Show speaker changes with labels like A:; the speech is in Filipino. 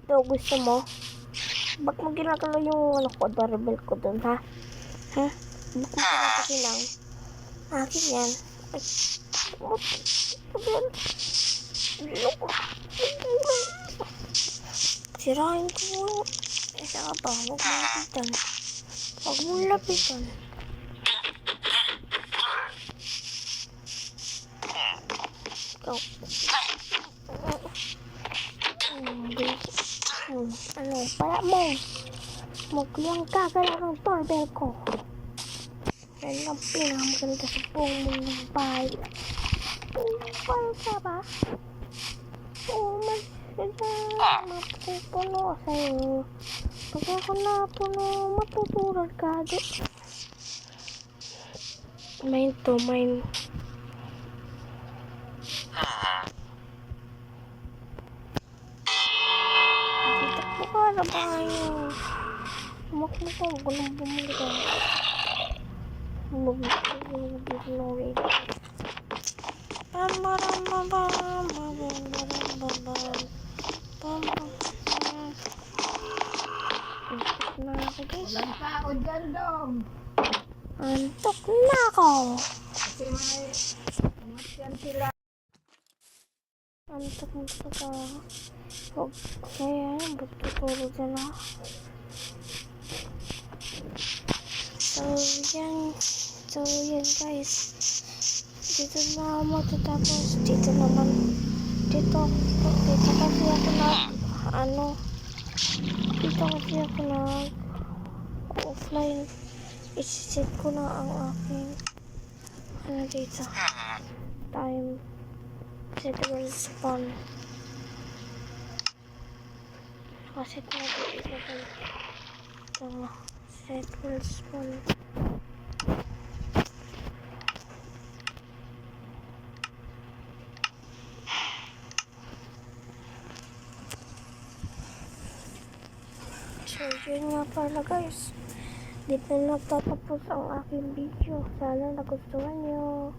A: Ito, gusto mo? Bak mo ginagalaw yung ano ko, doorbell ko dun, ha? Ha? Bak mo ginagalaw. Akin yan. Ay, sirain ko mo. Isa ka ba? Huwag mo lapitan. Huwag mo lapitan. Ikaw. Ano? Para mo. Magluwang kagalaw ng doorbell ko. Yan ang pinakamaganda sa buong mundo ng bahay. Bahay ka ba? Oo, mapupuno sa'yo. Pag ako napuno, matutulad ka doon. Mine to, mine. Dito po ka na bahay. Umakmo ko, gulang bumuli ka.
B: Walang tao dyan dong.
A: Antok na ako.
B: Kasi may umasyan sila.
A: Antok na ako. Huwag kaya yan, ba't tutulog dyan ako? So yan guys. Dito na matatapos. Dito kasi ako offline. Isiset ko na ang aking dito. Time. Set will spawn. Nakaset na dito. Ito. Set will spawn. So, yun nga pala guys. Dito na nagtatapos ang aking video. Sana nagustuhan nyo.